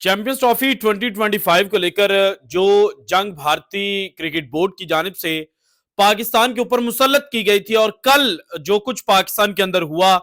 Champions trophy 2025 को लेकर जो जंग भारतीय क्रिकेट बोर्ड की जानिब से पाकिस्तान के ऊपर मुसल्लत की गई थी और कल जो कुछ पाकिस्तान के अंदर हुआ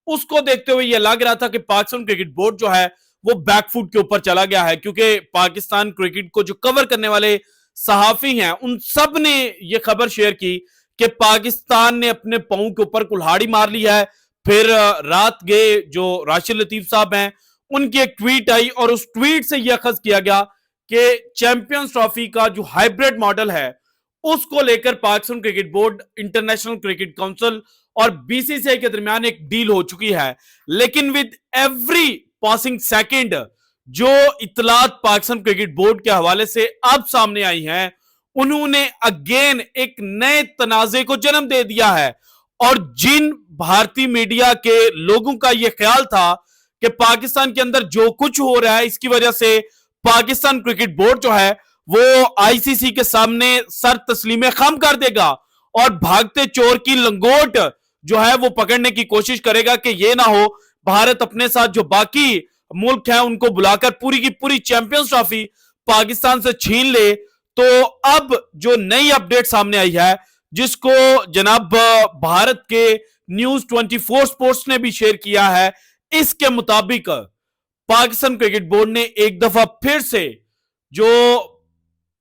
उसको देखते हुए यह लग रहा था कि पाकिस्तान क्रिकेट बोर्ड जो है वो बैकफुट के ऊपर चला गया है, क्योंकि पाकिस्तान क्रिकेट को जो कवर करने वाले सहाफी हैं उन सब ने यह खबर शेयर की कि पाकिस्तान ने अपने पांव के ऊपर कुल्हाड़ी मार ली है। फिर रात गए जो राशिद लतीफ साहब हैं उनकी एक ट्वीट आई और उस ट्वीट से यह अखज किया गया कि चैंपियंस ट्रॉफी का जो हाइब्रिड मॉडल है उसको लेकर Pakistan cricket board, international cricket council और बीसीसीआई के दरमियान एक डील हो चुकी है। लेकिन विद एवरी पासिंग सेकंड जो इतलात पाकिस्तान क्रिकेट बोर्ड के हवाले से अब सामने आई हैं, उन्होंने अगेन एक नए तनाजे को जन्म दे दिया है। और जिन भारतीय मीडिया के लोगों का यह ख्याल था कि पाकिस्तान के अंदर जो कुछ हो रहा है इसकी वजह से पाकिस्तान क्रिकेट बोर्ड जो है वो आईसीसी के सामने सर तस्लीमे खम कर देगा और भागते चोर की लंगोट जो है वो पकड़ने की कोशिश करेगा कि ये ना हो भारत अपने साथ जो बाकी मुल्क हैं उनको बुलाकर पूरी की पूरी चैंपियंस ट्रॉफी पाकिस्तान से छीन ले। तो अब जो नई अपडेट सामने आई है जिसको जनाब भारत के न्यूज 24 स्पोर्ट्स ने भी शेयर किया है, इसके मुताबिक पाकिस्तान क्रिकेट बोर्ड ने एक दफा फिर से जो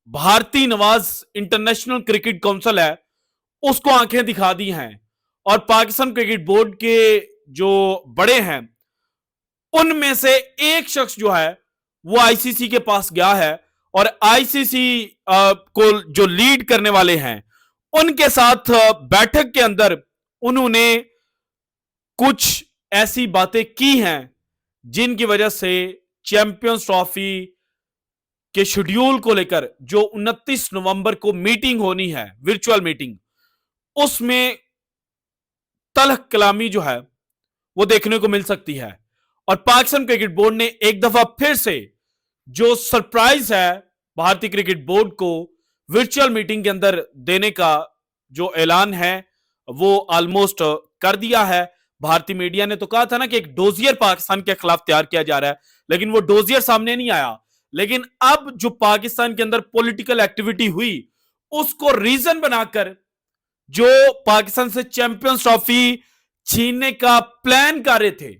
भारतीय नवाज इंटरनेशनल क्रिकेट काउंसिल है उसको आंखें दिखा दी हैं और पाकिस्तान क्रिकेट बोर्ड के जो बड़े हैं उनमें से एक शख्स जो है वो आईसीसी के पास गया है और आईसीसी को जो लीड करने वाले हैं उनके साथ बैठक के अंदर उन्होंने कुछ ऐसी बातें की हैं जिनकी वजह से चैंपियंस ट्रॉफी के शेड्यूल को लेकर जो 29 नवंबर को मीटिंग होनी है, वर्चुअल मीटिंग, उसमें तलख कलामी जो है वो देखने को मिल सकती है। और पाकिस्तान क्रिकेट बोर्ड ने एक दफा फिर से जो सरप्राइज है भारतीय क्रिकेट बोर्ड को वर्चुअल मीटिंग के अंदर देने का जो ऐलान है वो ऑलमोस्ट कर दिया है। भारतीय मीडिया ने तो कहा था ना कि एक डोजियर पाकिस्तान के खिलाफ तैयार किया जा रहा है, लेकिन वो डोजियर सामने नहीं आया। लेकिन अब जो पाकिस्तान के अंदर पॉलिटिकल एक्टिविटी हुई उसको रीजन बनाकर जो पाकिस्तान से चैंपियंस ट्रॉफी छीनने का प्लान कर रहे थे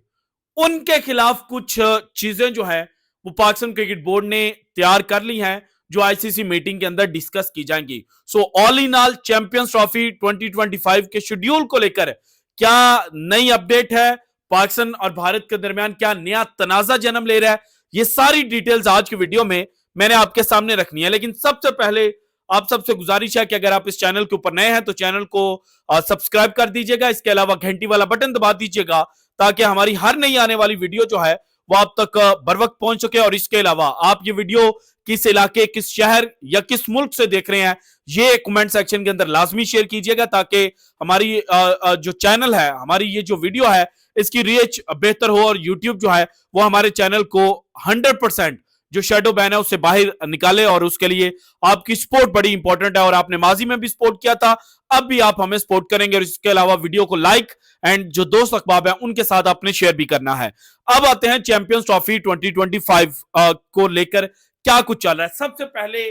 उनके खिलाफ कुछ चीजें जो है वो पाकिस्तान क्रिकेट बोर्ड ने तैयार कर ली हैं जो आईसीसी मीटिंग के अंदर डिस्कस की जाएंगी। So all in all champions trophy 2025 के शेड्यूल को लेकर क्या नई अपडेट है, पाकिस्तान और भारत के दरमियान क्या नया तनाजा जन्म ले रहा है, ये सारी डिटेल्स आज की वीडियो में मैंने आपके सामने रखनी है। लेकिन सबसे पहले आप सबसे गुजारिश है कि अगर आप इस चैनल के ऊपर नए हैं तो चैनल को सब्सक्राइब कर दीजिएगा, इसके अलावा घंटी वाला बटन दबा दीजिएगा ताकि हमारी हर नई आने वाली वीडियो जो है वो आप तक बर वक्त पहुंच सके। और इसके अलावा आप ये वीडियो किस इलाके, किस शहर या किस मुल्क से देख रहे हैं ये कमेंट सेक्शन के अंदर लाजमी शेयर कीजिएगा ताकि हमारी जो चैनल है, हमारी ये जो वीडियो है इसकी रीच बेहतर हो और यूट्यूब जो है वो हमारे चैनल को 100% जो शेडो बैन है उससे बाहर निकाले। और उसके लिए आपकी सपोर्ट बड़ी इंपॉर्टेंट है और आपने माजी में भी सपोर्ट किया था, अब भी आप हमें सपोर्ट करेंगे। और इसके अलावा वीडियो को लाइक एंड जो दोस्त अखबाब है उनके साथ आपने शेयर भी करना है। अब आते हैं चैंपियंस ट्रॉफी 2025 को लेकर क्या कुछ चल रहा है। सबसे पहले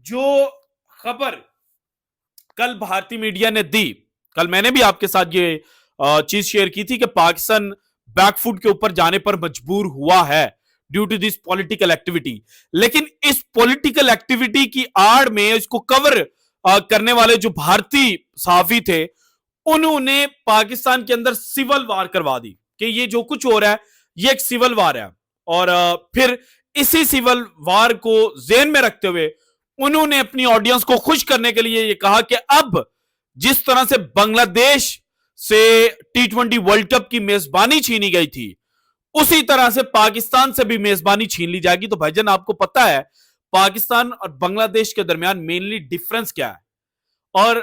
जो खबर कल भारतीय मीडिया ने दी, कल मैंने भी आपके साथ ये चीज शेयर की थी कि पाकिस्तान बैकफुट के ऊपर जाने पर मजबूर हुआ है due to this political activity. लेकिन इस पॉलिटिकल एक्टिविटी की आड़ में इसको कवर करने वाले जो भारतीय सहाफी थे उन्होंने पाकिस्तान के अंदर सिविल वार करवा दी कि ये जो कुछ हो रहा है ये एक सिविल वार है। और फिर इसी सिविल वार को जेन में रखते हुए उन्होंने अपनी ऑडियंस को खुश करने के लिए ये कहा कि अब जिस तरह से बांग्लादेश से T20 वर्ल्ड कप की मेजबानी छीनी गई थी उसी तरह से पाकिस्तान से भी मेजबानी छीन ली जाएगी। तो भाईजान आपको पता है पाकिस्तान और बांग्लादेश के दरमियान मेनली डिफरेंस क्या है। और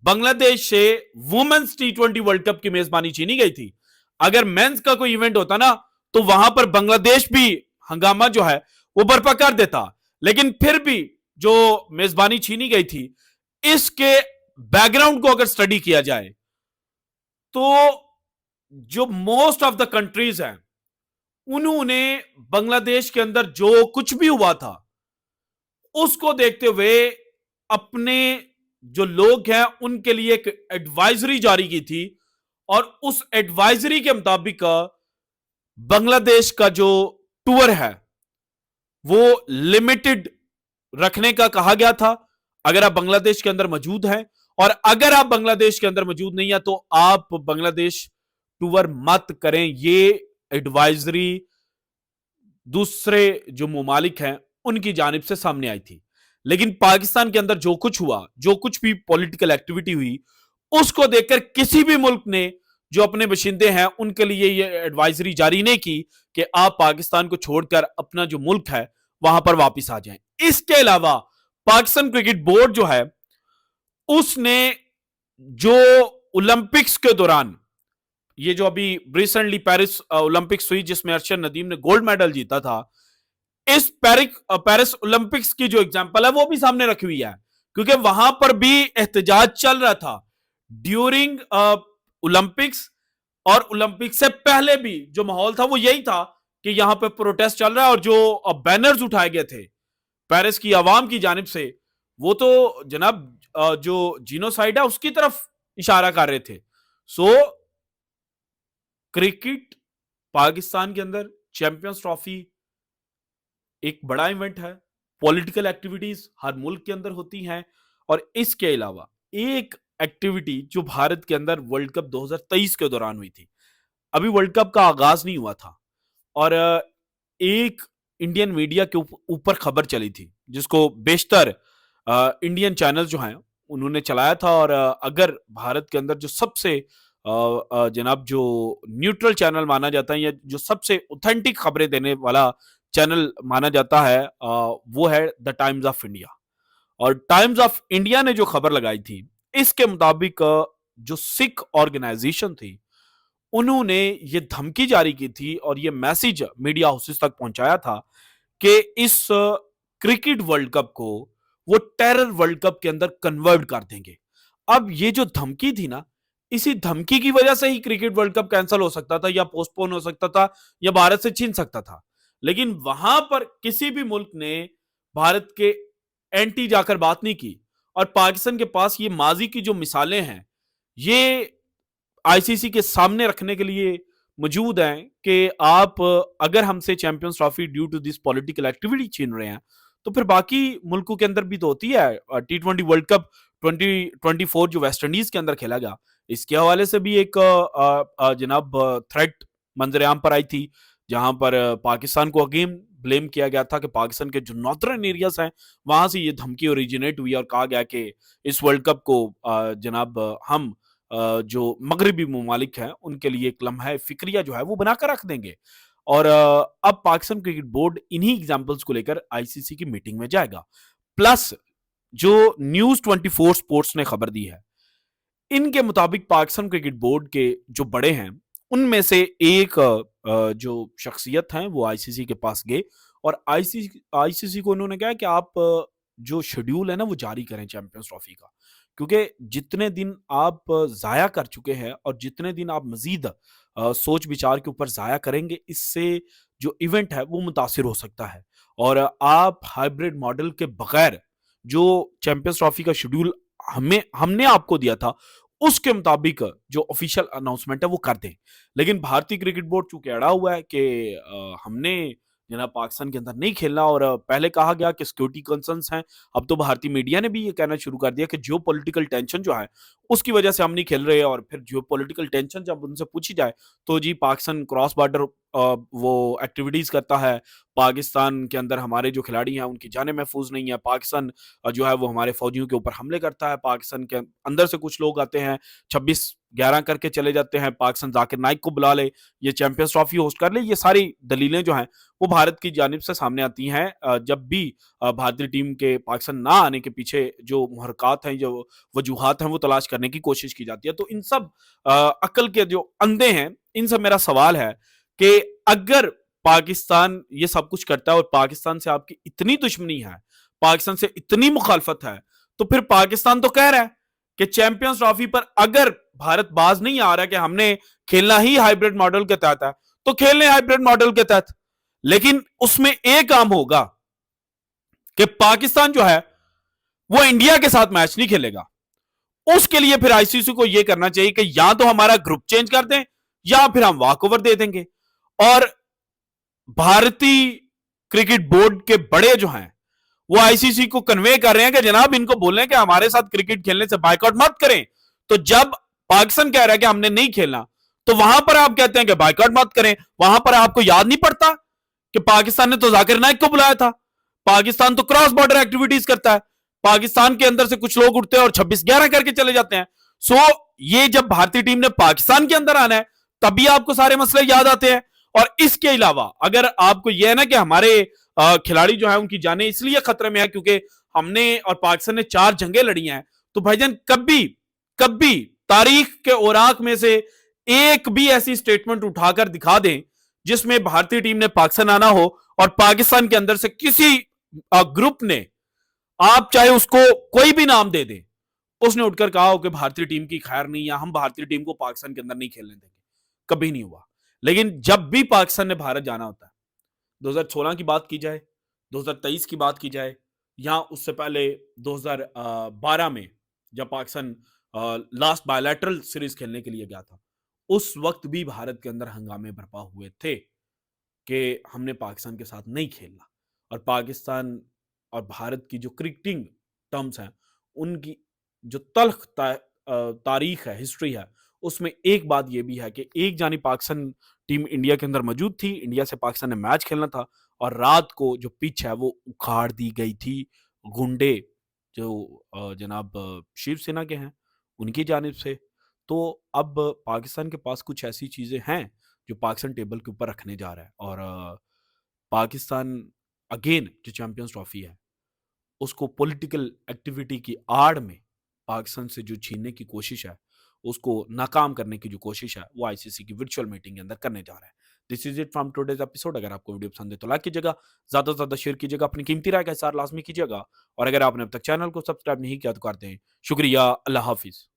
बांग्लादेश से वुमेन्स T20 वर्ल्ड कप की मेजबानी छीनी गई थी, अगर मेंस का कोई इवेंट होता ना तो वहां पर बांग्लादेश भी हंगामा जो है वो बर्पा कर देता। लेकिन फिर भी जो मेजबानी छीनी गई थी इसके बैकग्राउंड को अगर स्टडी किया जाए तो जो मोस्ट ऑफ द कंट्रीज हैं उन्होंने बांग्लादेश के अंदर जो कुछ भी हुआ था उसको देखते हुए अपने जो लोग हैं उनके लिए एक एडवाइजरी जारी की थी, और उस एडवाइजरी के मुताबिक बांग्लादेश का जो टूर है वो लिमिटेड रखने का कहा गया था। अगर आप बांग्लादेश के अंदर मौजूद हैं, और अगर आप बांग्लादेश के अंदर मौजूद नहीं है, तो आप बांग्लादेश टूर मत करें। ये एडवाइजरी दूसरे जो मुमालिक हैं उनकी जानिब से सामने आई थी। लेकिन पाकिस्तान के अंदर जो कुछ हुआ, जो कुछ भी पॉलिटिकल एक्टिविटी हुई, उसको देखकर किसी भी मुल्क ने जो अपने बशिंदे हैं उनके लिए ये एडवाइजरी जारी नहीं की कि आप पाकिस्तान को छोड़कर अपना जो मुल्क है वहां पर वापस आ जाएं। इसके अलावा पाकिस्तान क्रिकेट बोर्ड जो है उसने जो ओलंपिक्स के दौरान, ये जो अभी रिसेंटली पेरिस ओलंपिक्स हुई जिसमें अरशद नदीम ने गोल्ड मेडल जीता था, इस पेरिस ओलंपिक्स की जो एग्जांपल है वो भी सामने रखी हुई है, क्योंकि वहां पर भी एहतजाज चल रहा था ड्यूरिंग ओलंपिक्स, और ओलंपिक से पहले भी जो माहौल था वो यही था कि यहां पे प्रोटेस्ट चल रहा है, और जो बैनर्स उठाए गए थे पेरिस की आवाम की जानिब से, वो तो जनाब जो जीनोसाइड है उसकी तरफ इशारा कर रहे थे। सो क्रिकेट पाकिस्तान के अंदर चैंपियंस ट्रॉफी एक बड़ा इवेंट है, पॉलिटिकल एक्टिविटीज हर मुल्क के अंदर होती हैं, और इसके अलावा एक एक्टिविटी जो भारत के अंदर वर्ल्ड कप 2023 के दौरान हुई थी। अभी वर्ल्ड कप का आगाज नहीं हुआ था, और एक इंडियन मीडिया के ऊपर खबर चली थी जिसको बेशतर इंडियन चैनल जो हैं उन्होंने चलाया था, और अगर भारत के अंदर जो सबसे जनाब जो न्यूट्रल चैनल माना जाता है या जो सबसे ऑथेंटिक खबरें देने वाला चैनल माना जाता है, वो है द टाइम्स ऑफ इंडिया। और टाइम्स ऑफ इंडिया ने जो खबर लगाई थी इसके मुताबिक जो सिख ऑर्गेनाइजेशन थी उन्होंने ये धमकी जारी की थी और ये मैसेज मीडिया हाउसेस तक पहुंचाया था कि इस क्रिकेट वर्ल्ड कप को वो टेरर वर्ल्ड कप के अंदर कन्वर्ट कर देंगे। अब ये जो धमकी थी ना, इसी धमकी की वजह से ही क्रिकेट वर्ल्ड कप कैंसिल हो सकता था या पोस्टपोन हो सकता था या भारत से छीन सकता था। लेकिन वहां पर किसी भी मुल्क ने भारत के एंटी जाकर बात नहीं की, और पाकिस्तान के पास ये माजी की जो मिसालें हैं ये आईसीसी के सामने रखने के लिए मौजूद हैं कि आप अगर हमसे champions trophy due to this political activity छीन रहे हैं तो फिर बाकी मुल्कों के अंदर भी तो होती है। T20 वर्ल्ड कप 2024 जो वेस्ट इंडीज के अंदर खेला गया, इसके हवाले से भी एक जनाब थ्रेट मंजरेआम पर आई थी, जहां पर पाकिस्तान को अगेन ब्लेम किया गया था कि पाकिस्तान के जो नॉर्दर्न एरियाज हैं वहां से ये धमकी ओरिजिनेट हुई और कहा गया कि इस वर्ल्ड कप को जनाब हम जो मगरबी ममालिक हैं उनके लिए एक लम्हा फिक्रिया जो है वो बनाकर रख देंगे। और अब पाकिस्तान क्रिकेट बोर्ड इन्हीं एग्जांपल्स को लेकर आईसीसी की मीटिंग में जाएगा। प्लस जो न्यूज 24 स्पोर्ट्स ने खबर दी है, इनके मुताबिक पाकिस्तान क्रिकेट बोर्ड के जो बड़े हैं उनमें से एक जो शख्सियत हैं वो आईसीसी के पास गए, और आईसीसी को उन्होंने कहा कि आप जो शेड्यूल है ना वो जारी करें चैंपियंस ट्रॉफी का, क्योंकि जितने दिन आप जाया कर चुके हैं और जितने दिन आप मजीद सोच विचार के ऊपर जाया करेंगे, इससे जो इवेंट है वो मुतासिर हो सकता है। और आप हाइब्रिड मॉडल के बगैर जो चैंपियंस ट्रॉफी का शेड्यूल हमने आपको दिया था उसके मुताबिक जो ऑफिशियल अनाउंसमेंट है वो कर दें। लेकिन भारतीय क्रिकेट बोर्ड चूंकि अड़ा हुआ है कि हमने जनाब पाकिस्तान के अंदर नहीं खेलना, और पहले कहा गया कि सिक्योरिटी कंसर्न्स हैं, अब तो भारतीय मीडिया ने भी ये कहना शुरू कर दिया कि जियो पॉलिटिकल टेंशन जो है उसकी वजह से हम नहीं खेल रहे। और फिर जियो पॉलिटिकल टेंशन जब उनसे पूछी जाए तो जी पाकिस्तान क्रॉस बॉर्डर वो एक्टिविटीज करता है, पाकिस्तान के अंदर हमारे जो खिलाड़ी हैं उनकी जानें महफूज नहीं है, पाकिस्तान जो है वो हमारे फौजियों के ऊपर हमले करता है, पाकिस्तान के अंदर से कुछ लोग आते हैं 26-11 करके चले जाते हैं, पाकिस्तान जाकिर नाइक को बुला ले, ये चैंपियंस ट्रॉफी होस्ट कर ले। ये सारी दलीलें जो हैं वो भारत की जानिब से सामने आती हैं जब भी भारतीय टीम के पाकिस्तान ना आने के पीछे जो मुहरकात हैं, जो वजूहात हैं वो तलाश करने की कोशिश की जाती है। तो इन सब अकल के जो अंधे हैं इनसे मेरा सवाल है कि अगर पाकिस्तान ये सब कुछ करता है और पाकिस्तान से आपकी इतनी दुश्मनी है, पाकिस्तान से इतनी मुखालफत है, तो फिर पाकिस्तान तो कह रहा है कि चैंपियंस ट्रॉफी पर अगर भारत बाज नहीं आ रहा है कि हमने खेलना ही हाइब्रिड मॉडल के तहत है, तो खेल लें हाइब्रिड मॉडल के तहत। लेकिन उसमें एक काम होगा कि पाकिस्तान जो है वो इंडिया के साथ मैच नहीं खेलेगा। उसके लिए फिर आईसीसी को यह करना चाहिए कि या तो हमारा ग्रुप चेंज कर दें या फिर हम वॉक ओवर दे देंगे। और भारतीय क्रिकेट बोर्ड के बड़े जो हैं वो आईसीसी को कन्वे कर रहे हैं कि जनाब इनको बोल रहे हैं कि हमारे साथ क्रिकेट खेलने से बायकॉट मत करें। तो जब पाकिस्तान कह रहा है कि हमने नहीं खेलना, तो वहां पर आप कहते हैं कि बायकॉट मत करें। वहां पर आपको याद नहीं पड़ता कि पाकिस्तान ने तो जाकिर नाइक को बुलाया था। पाकिस्तान तो क्रॉस बॉर्डर एक्टिविटीज करता है। पाकिस्तान के अंदर से कुछ लोग उठते हैं और 26-11 करके चले जाते हैं। सो ये जब भारतीय टीम ने पाकिस्तान के अंदर आना है तभी आपको सारे मसले याद आते हैं। और इसके अलावा अगर आपको यह है ना कि हमारे खिलाड़ी जो है उनकी जानें इसलिए खतरे में है क्योंकि हमने और पाकिस्तान ने 4 जंगें लड़ी हैं, तो भाईजान कभी कभी तारीख के औराक में से एक भी ऐसी स्टेटमेंट उठाकर दिखा दें जिसमें भारतीय टीम ने पाकिस्तान आना हो और पाकिस्तान के अंदर से किसी ग्रुप ने, आप चाहे उसको कोई भी नाम दे दें, उसने उठकर कहा हो कि भारतीय टीम की खैर नहीं या हम भारतीय टीम को पाकिस्तान के अंदर नहीं खेलने देंगे। कभी नहीं हुआ। लेकिन जब भी पाकिस्तान ने भारत जाना होता है, 2016 की बात की जाए, 2023 की बात की जाए, या उससे पहले 2012 में जब पाकिस्तान लास्ट बायलैटरल सीरीज खेलने के लिए गया था, उस वक्त भी भारत के अंदर हंगामे बर्पा हुए थे कि हमने पाकिस्तान के साथ नहीं खेलना। और पाकिस्तान और भारत की जो क्रिकेटिंग टर्म्स हैं, उनकी जो तल्ख तारीख है, हिस्ट्री है, उसमें एक बात यह भी है कि एक जानी पाकिस्तान टीम इंडिया के अंदर मौजूद थी, इंडिया से पाकिस्तान ने मैच खेलना था और रात को जो पिच है वो उखाड़ दी गई थी गुंडे जो जनाब शिवसेना के हैं उनकी जानिब से। तो अब पाकिस्तान के पास कुछ ऐसी चीजें हैं जो पाकिस्तान टेबल के ऊपर रखने जा रहा है। और पाकिस्तान अगेन जो चैंपियंस ट्रॉफी है उसको पॉलिटिकल एक्टिविटी की आड़ में पाकिस्तान से जो छीनने की कोशिश है, उसको नाकाम करने की जो कोशिश है, वो आईसीसी की वर्चुअल मीटिंग के अंदर करने जा रहा है। This is it from today's episode. अगर आपको वीडियो पसंद है तो लाइक कीजिएगा, ज्यादा से ज्यादा शेयर कीजिएगा, अपनी कीमती राय का इज़हार लाजमी कीजिएगा। और अगर आपने अब तक चैनल को सब्सक्राइब नहीं किया तो कर दें। शुक्रिया, अल्लाह हाफिज।